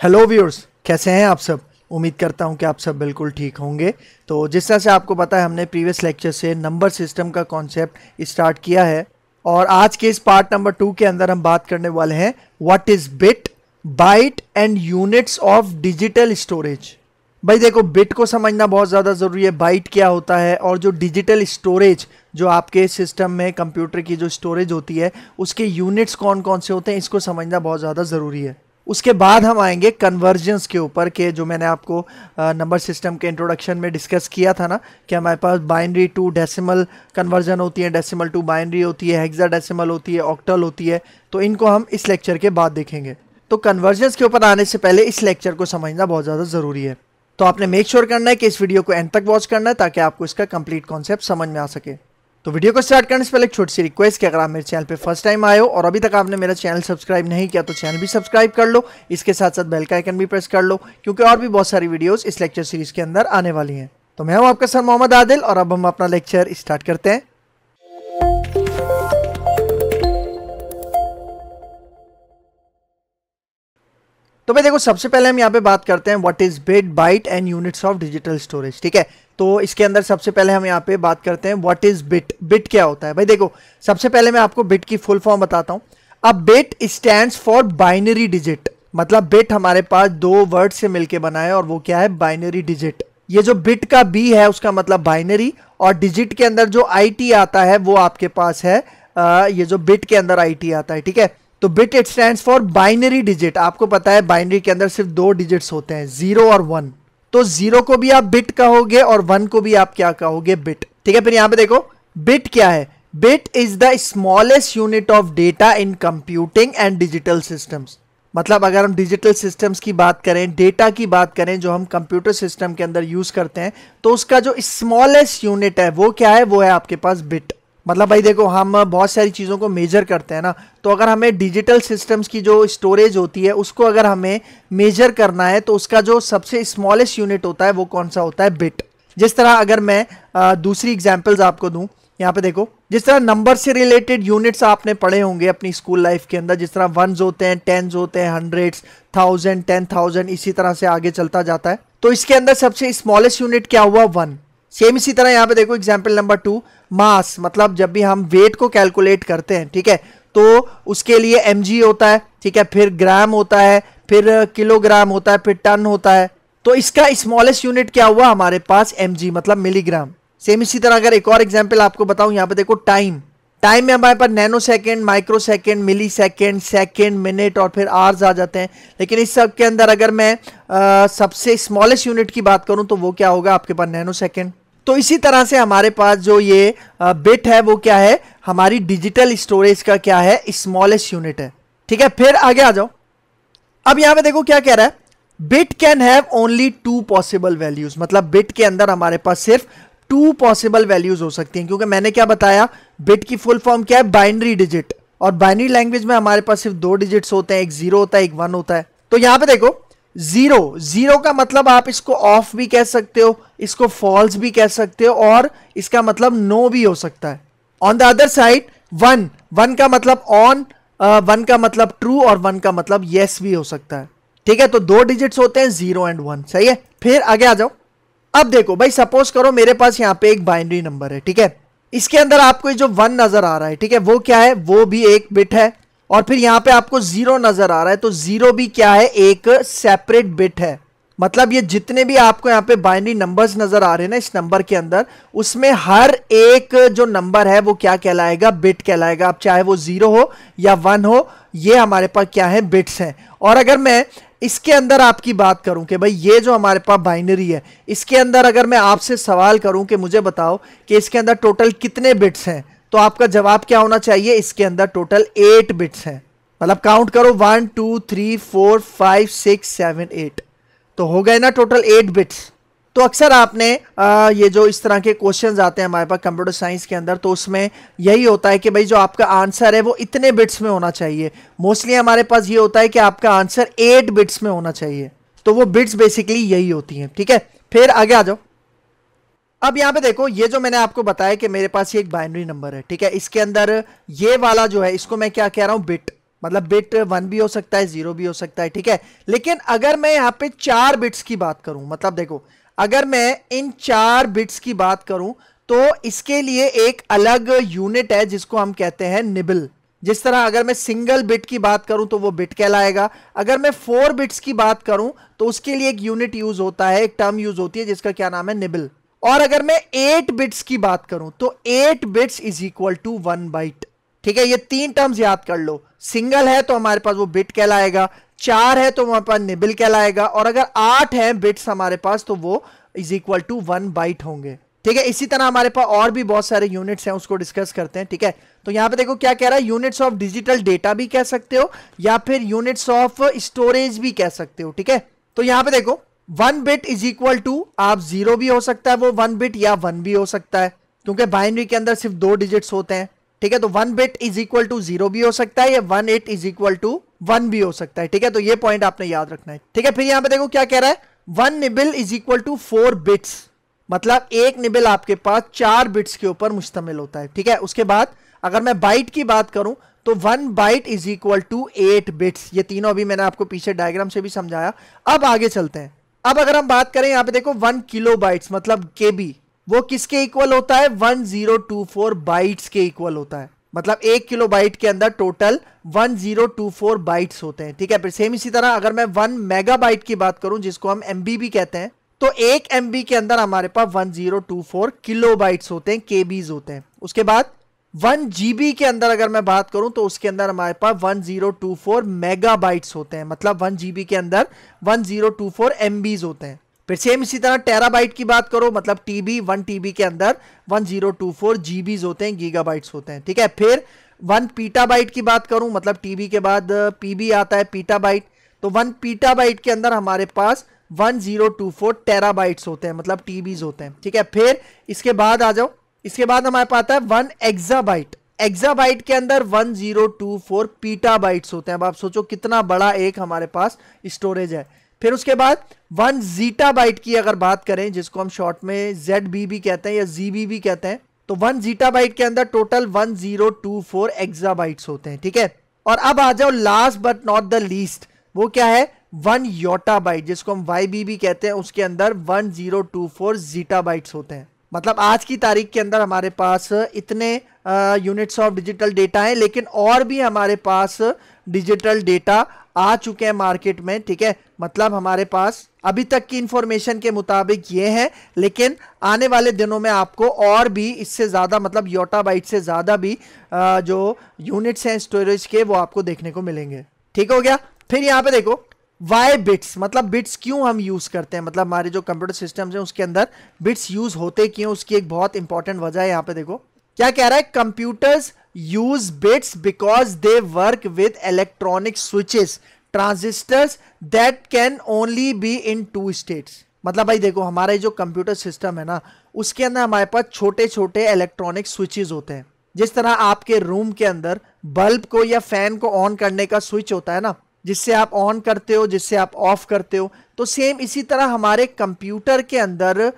Hello viewers, कैसे हैं आप सब। उम्मीद करता हूं कि आप सब बिल्कुल ठीक होंगे। तो जिस तरह से आपको पता है, हमने प्रीवियस लेक्चर से नंबर सिस्टम का कॉन्सेप्ट स्टार्ट किया है और आज के इस पार्ट नंबर 2 के अंदर हम बात करने वाले हैं what is bit, byte and units of digital storage. भाई देखो, बिट को समझना बहुत ज़्यादा ज़रूरी है, बाइट क्या होता है और जो डिजिटल स्टोरेज जो आपके सिस्टम में कंप्यूटर की जो स्टोरेज होती है उसके यूनिट्स कौन कौन से होते हैं, इसको समझना बहुत ज़्यादा ज़रूरी है। उसके बाद हम आएंगे कन्वर्जन्स के ऊपर के जो मैंने आपको नंबर सिस्टम के इंट्रोडक्शन में डिस्कस किया था ना, कि हमारे पास बाइनरी टू डेसिमल कन्वर्जन होती है, डेसिमल टू बाइनरी होती है, हेक्साडेसिमल होती है, ऑक्टल होती है। तो इनको हम इस लेक्चर के बाद देखेंगे। तो कन्वर्जन्स के ऊपर आने से पहले इस लेक्चर को समझना बहुत ज़्यादा ज़रूरी है। तो आपने मेक श्योर करना है कि इस वीडियो को एंड तक वॉच करना है ताकि आपको इसका कंप्लीट कॉन्सेप्ट समझ में आ सके। तो वीडियो को स्टार्ट करने से पहले एक छोटी सी रिक्वेस्ट कि अगर आप मेरे चैनल पे फर्स्ट टाइम आए हो और अभी तक आपने मेरा चैनल सब्सक्राइब नहीं किया तो चैनल भी सब्सक्राइब कर लो, इसके साथ साथ बेल का आइकन भी प्रेस कर लो क्योंकि और भी बहुत सारी वीडियोस इस लेक्चर सीरीज के अंदर आने वाली हैं। तो मैं हूं आपका सर मोहम्मद आदिल और अब हम अपना लेक्चर स्टार्ट करते हैं। तो भाई देखो, सबसे पहले हम यहाँ पे बात करते हैं what is bit, byte and units of digital storage. ठीक है, तो इसके अंदर सबसे पहले हम यहाँ पे बात करते हैं व्हाट इज बिट। बिट क्या होता है? भाई देखो, सबसे पहले मैं आपको बिट की फुल फॉर्म बताता हूँ। अब bit stands for binary digit, मतलब बिट हमारे पास दो वर्ड से मिलके बना है और वो क्या है? Binary digit. ये जो बिट का बी है उसका मतलब बाइनरी, और डिजिट के अंदर जो IT आता है वो आपके पास है ये जो बिट के अंदर IT आता है। ठीक है, तो bit it stands for binary digit. आपको पता है बाइनरी के अंदर सिर्फ दो डिजिट्स होते हैं, 0 और 1। तो 0 को भी आप बिट कहोगे और 1 को भी आप क्या कहोगे? बिट। ठीक है, फिर यहां पे देखो बिट क्या है? Bit is the smallest unit of data in computing and digital systems. मतलब अगर हम डिजिटल सिस्टम्स की बात करें, डेटा की बात करें जो हम कंप्यूटर सिस्टम के अंदर यूज करते हैं, तो उसका जो स्मॉलेस्ट यूनिट है वो क्या है? वो है आपके पास बिट। मतलब भाई देखो, हम बहुत सारी चीज़ों को मेजर करते हैं ना, तो अगर हमें डिजिटल सिस्टम्स की जो स्टोरेज होती है उसको अगर हमें मेजर करना है तो उसका जो सबसे स्मॉलेस्ट यूनिट होता है वो कौन सा होता है? बिट। जिस तरह अगर मैं दूसरी एग्जांपल्स आपको दूं, यहाँ पे देखो, जिस तरह नंबर से रिलेटेड यूनिट्स आपने पढ़े होंगे अपनी स्कूल लाइफ के अंदर, जिस तरह वंस होते हैं, टेंस होते हैं, हंड्रेड्स, 1000, 10,000, इसी तरह से आगे चलता जाता है। तो इसके अंदर सबसे स्मॉलेस्ट यूनिट क्या हुआ? 1। सेम इसी तरह यहाँ पे देखो एग्जाम्पल नंबर 2, मास। मतलब जब भी हम वेट को कैलकुलेट करते हैं, ठीक है, तो उसके लिए mg होता है, ठीक है, फिर ग्राम होता है, फिर किलोग्राम होता है, फिर टन होता है। तो इसका स्मॉलेस्ट यूनिट क्या हुआ हमारे पास? mg, मतलब मिलीग्राम। सेम इसी तरह अगर एक और एग्जाम्पल आपको बताऊं, यहाँ पे देखो टाइम। टाइम में हमारे पास नैनो सेकेंड, माइक्रो सेकेंड, मिली सेकेंड, सेकेंड, मिनट और फिर आवर्स आ जाते हैं। लेकिन इस सब के अंदर अगर मैं सबसे स्मॉलेस्ट यूनिट की बात करूं तो वो क्या होगा? आपके पास नैनो सेकेंड। तो इसी तरह से हमारे पास जो ये बिट है वो क्या है? हमारी डिजिटल स्टोरेज का क्या है? स्मॉलेस्ट यूनिट है। ठीक है, फिर आगे आ जाओ। अब यहां पे देखो क्या कह रहा है? Bit can have only 2 possible values. मतलब बिट के अंदर हमारे पास सिर्फ 2 पॉसिबल वैल्यूज हो सकती हैं, क्योंकि मैंने क्या बताया, बिट की फुल फॉर्म क्या है? Binary digit. और बाइनरी लैंग्वेज में हमारे पास सिर्फ 2 डिजिट्स होते हैं, एक 0 होता है, एक 1 होता है। तो यहां पे देखो, 0 का मतलब आप इसको ऑफ भी कह सकते हो, इसको फॉल्स भी कह सकते हो, और इसका मतलब नो भी हो सकता है। ऑन द अदर साइड 1 का मतलब ऑन, 1 का मतलब ट्रू और 1 का मतलब यस भी हो सकता है। ठीक है, तो 2 डिजिट्स होते हैं, 0 एंड 1। सही है, फिर आगे आ जाओ। अब देखो भाई, सपोज करो मेरे पास यहाँ पे एक बाइनरी नंबर है, ठीक है, इसके अंदर आपको जो 1 नजर आ रहा है, ठीक है, वो क्या है? वो भी एक बिट है। और फिर यहां पे आपको 0 नजर आ रहा है, तो 0 भी क्या है? एक सेपरेट बिट है। मतलब ये जितने भी आपको यहाँ पे बाइनरी नंबर्स नजर आ रहे हैं ना इस नंबर के अंदर, उसमें हर एक जो नंबर है वो क्या कहलाएगा? बिट कहलाएगा। अब चाहे वो 0 हो या 1 हो, ये हमारे पास क्या है? बिट्स हैं। और अगर मैं इसके अंदर आपकी बात करूं कि भाई ये जो हमारे पास बाइनरी है, इसके अंदर अगर मैं आपसे सवाल करूं कि मुझे बताओ कि इसके अंदर टोटल कितने बिट्स हैं, तो आपका जवाब क्या होना चाहिए? इसके अंदर टोटल 8 बिट्स हैं। मतलब काउंट करो, 1 2 3 4 5 6 7 8, तो हो गए ना टोटल 8 बिट्स। तो अक्सर आपने ये जो इस तरह के क्वेश्चंस आते हैं हमारे पास कंप्यूटर साइंस के अंदर, तो उसमें यही होता है कि भाई जो आपका आंसर है वो इतने बिट्स में होना चाहिए। मोस्टली हमारे पास ये होता है कि आपका आंसर 8 बिट्स में होना चाहिए। तो वो बिट्स बेसिकली यही होती हैं। ठीक है, फिर आगे आ जाओ। अब यहां पे देखो, ये जो मैंने आपको बताया कि मेरे पास ये एक बाइनरी नंबर है, ठीक है, इसके अंदर ये वाला जो है इसको मैं क्या कह रहा हूं? बिट। मतलब बिट 1 भी हो सकता है, 0 भी हो सकता है, ठीक है। लेकिन अगर मैं यहाँ पे 4 बिट्स की बात करूं, मतलब देखो अगर मैं इन 4 बिट्स की बात करूं तो इसके लिए एक अलग यूनिट है जिसको हम कहते हैं निबल। जिस तरह अगर मैं सिंगल बिट की बात करूं तो वो बिट कहलाएगा। अगर मैं 4 बिट्स की बात करूं तो उसके लिए एक यूनिट यूज होता है, एक टर्म यूज होती है जिसका क्या नाम है, निबल। और अगर मैं 8 बिट्स की बात करूं तो 8 bits is equal to 1 byte, ठीक है। ये 3 टर्म्स याद कर लो। सिंगल है तो हमारे पास वो बिट कहलाएगा, 4 है तो हमारे पास निबल कहलाएगा, और अगर 8 है बिट्स हमारे पास तो वो इज इक्वल टू 1 बाइट होंगे, ठीक है। इसी तरह हमारे पास और भी बहुत सारे यूनिट्स हैं, उसको डिस्कस करते हैं, ठीक है। तो यहां पे देखो क्या कह रहा है, यूनिट्स ऑफ डिजिटल डेटा भी कह सकते हो या फिर यूनिट्स ऑफ स्टोरेज भी कह सकते हो, ठीक है। तो यहां पे देखो 1 बिट इज इक्वल टू, आप 0 भी हो सकता है वो 1 बिट, या 1 भी हो सकता है, क्योंकि बाइनरी के अंदर सिर्फ 2 डिजिट्स होते हैं, ठीक है। तो 1 बिट इज इक्वल टू 0 भी हो सकता है, या 1 8 इज इक्वल टू 1 भी हो सकता है, ठीक है। तो ये पॉइंट आपने याद रखना है, ठीक है। फिर यहां पे देखो क्या कह रहा है, 1 nibble is equal to 4 bits, मतलब एक निबल आपके पास 4 बिट्स के ऊपर मुश्तमिल होता है, ठीक है। उसके बाद अगर मैं बाइट की बात करूं तो 1 byte is equal to 8 bits. ये तीनों अभी मैंने आपको पीछे डायग्राम से भी समझाया। अब आगे चलते हैं। अब अगर हम बात करें यहां पे देखो 1 किलो बाइट्स मतलब केबी, वो किसके इक्वल होता है, 1024 बाइट्स के इक्वल होता है। मतलब 1 किलो बाइट के अंदर टोटल 1024 बाइट्स होते हैं, ठीक है। फिर सेम इसी तरह अगर मैं 1 मेगाबाइट की बात करूं जिसको हम एमबी भी कहते हैं, तो 1 एमबी के अंदर हमारे पास 1024 किलो बाइट्स होते हैं, केबीज होते हैं। उसके बाद 1 जीबी के अंदर अगर मैं बात करूं तो उसके अंदर हमारे पास 1024 मेगाबाइट्स होते हैं, मतलब 1 जीबी के अंदर 1024 एमबीज होते हैं। फिर सेम इसी तरह टेराबाइट की बात करो, मतलब टीबी, 1 टीबी के अंदर 1024 जीबीज होते हैं, गीगाबाइट्स होते हैं, ठीक है। फिर 1 पीटाबाइट की बात करूं, मतलब टीबी के बाद पीबी आता है, पीटाबाइट, तो 1 पीटाबाइट के अंदर हमारे पास 1024 टेराबाइट्स होते हैं, मतलब टीबीज होते हैं, ठीक है। फिर इसके बाद आ जाओ, इसके बाद हमारे पास आता है 1 एक्साबाइट। एक्साबाइट के अंदर 1024 पीटाबाइट्स होते हैं। अब आप सोचो कितना बड़ा एक हमारे पास स्टोरेज है। फिर उसके बाद 1 जीटाबाइट की अगर बात करें, जिसको हम शॉर्ट में ZB भी कहते हैं या ZB भी कहते हैं, तो 1 जीटाबाइट के अंदर टोटल 1024 एक्साबाइट्स होते हैं, ठीक है। और अब आ जाओ last but not the least, वो क्या है, 1 योटाबाइट, जिसको हम YB भी कहते हैं, उसके अंदर 1024 जीटाबाइट्स होते हैं। मतलब आज की तारीख के अंदर हमारे पास इतने यूनिट्स ऑफ डिजिटल डेटा हैं, लेकिन और भी हमारे पास डिजिटल डेटा आ चुके हैं मार्केट में, ठीक है। मतलब हमारे पास अभी तक की इंफॉर्मेशन के मुताबिक ये है, लेकिन आने वाले दिनों में आपको और भी इससे ज़्यादा, मतलब योटाबाइट से ज़्यादा भी जो यूनिट्स हैं स्टोरेज के, वो आपको देखने को मिलेंगे, ठीक हो गया। फिर यहाँ पे देखो वाई बिट्स, मतलब बिट्स क्यों हम यूज करते हैं, मतलब हमारे जो कंप्यूटर सिस्टम्स हैं उसके अंदर बिट्स यूज होते क्यों, उसकी एक बहुत इंपॉर्टेंट वजह है। यहाँ पे देखो क्या कह रहा है, computers use bits because they work with electronic switches transistors that can only be in 2 states. मतलब भाई देखो हमारा जो कंप्यूटर सिस्टम है ना, उसके अंदर हमारे पास छोटे छोटे इलेक्ट्रॉनिक स्विचेस होते हैं। जिस तरह आपके रूम के अंदर बल्ब को या फैन को ऑन करने का स्विच होता है ना, जिससे आप ऑन करते हो, जिससे आप ऑफ करते हो, तो सेम इसी तरह हमारे कंप्यूटर के अंदर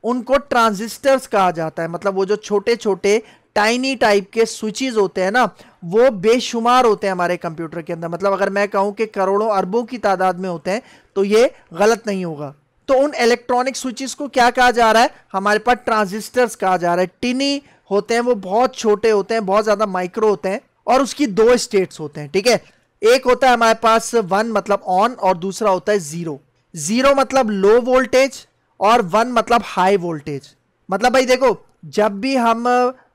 उनको ट्रांजिस्टर्स कहा जाता है। मतलब वो जो छोटे छोटे टाइनी टाइप के स्विचेस होते हैं ना, वो बेशुमार होते हैं हमारे कंप्यूटर के अंदर। मतलब अगर मैं कहूं कि करोड़ों अरबों की तादाद में होते हैं तो ये गलत नहीं होगा। तो उन इलेक्ट्रॉनिक स्विचेस को क्या कहा जा रहा है, हमारे पास ट्रांजिस्टर्स कहा जा रहा है। टिनी होते हैं, वो बहुत छोटे होते हैं, बहुत ज्यादा माइक्रो होते हैं, और उसकी 2 स्टेट्स होते हैं, ठीक है। एक होता है हमारे पास 1 मतलब ऑन, और दूसरा होता है 0। 0 मतलब लो वोल्टेज और 1 मतलब हाई वोल्टेज। मतलब भाई देखो जब भी हम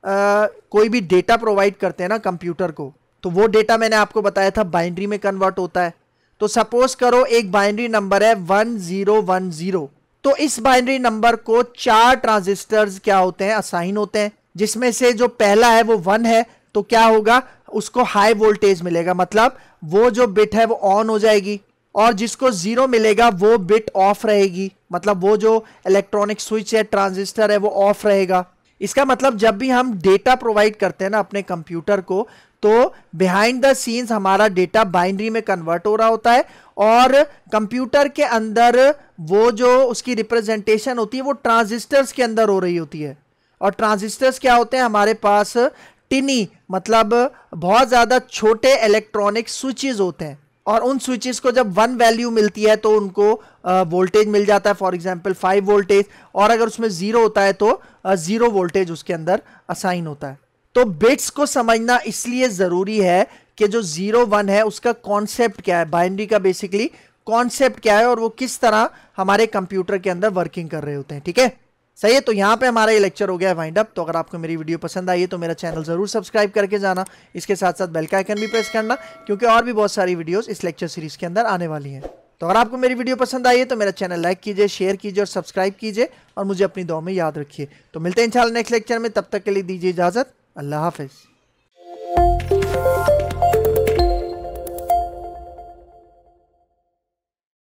कोई भी डेटा प्रोवाइड करते हैं ना कंप्यूटर को, तो वो डेटा मैंने आपको बताया था बाइनरी में कन्वर्ट होता है। तो सपोज करो एक बाइनरी नंबर है 1010, तो इस बाइनरी नंबर को 4 ट्रांजिस्टर्स क्या होते हैं, असाइन होते हैं, जिसमें से जो पहला है वो 1 है, तो क्या होगा, उसको हाई वोल्टेज मिलेगा, मतलब वो जो बिट है वो ऑन हो जाएगी, और जिसको 0 मिलेगा वो बिट ऑफ रहेगी, मतलब वो जो इलेक्ट्रॉनिक स्विच है, ट्रांजिस्टर है, वो ऑफ रहेगा। इसका मतलब जब भी हम डेटा प्रोवाइड करते हैं ना अपने कंप्यूटर को, तो बिहाइंड द सीन्स हमारा डेटा बाइनरी में कन्वर्ट हो रहा होता है, और कंप्यूटर के अंदर वो जो उसकी रिप्रेजेंटेशन होती है वो ट्रांजिस्टर्स के अंदर हो रही होती है। और ट्रांजिस्टर्स क्या होते हैं, हमारे पास टिनी मतलब बहुत ज़्यादा छोटे इलेक्ट्रॉनिक स्विचेस होते हैं, और उन स्विचेस को जब 1 वैल्यू मिलती है तो उनको वोल्टेज मिल जाता है, फॉर एग्जांपल 5 वोल्टेज, और अगर उसमें 0 होता है तो 0 वोल्टेज उसके अंदर असाइन होता है। तो बिट्स को समझना इसलिए ज़रूरी है कि जो 0 1 है उसका कॉन्सेप्ट क्या है, बाइनरी का बेसिकली कॉन्सेप्ट क्या है, और वो किस तरह हमारे कंप्यूटर के अंदर वर्किंग कर रहे होते हैं। ठीक है, सही है। तो यहाँ पे हमारा ये लेक्चर हो गया वाइंड अप। तो अगर आपको मेरी वीडियो पसंद आई है तो मेरा चैनल जरूर सब्सक्राइब करके जाना, इसके साथ साथ बेल का आइकन भी प्रेस करना, क्योंकि और भी बहुत सारी वीडियोस इस लेक्चर सीरीज के अंदर आने वाली हैं। तो अगर आपको मेरी वीडियो पसंद आई है तो मेरा चैनल लाइक कीजिए, शेयर कीजिए और सब्सक्राइब कीजिए, और मुझे अपनी दुआ में याद रखिए। तो मिलते हैं इंशाल्लाह नेक्स्ट लेक्चर में, तब तक के लिए दीजिए इजाजत। अल्लाह हाफिज।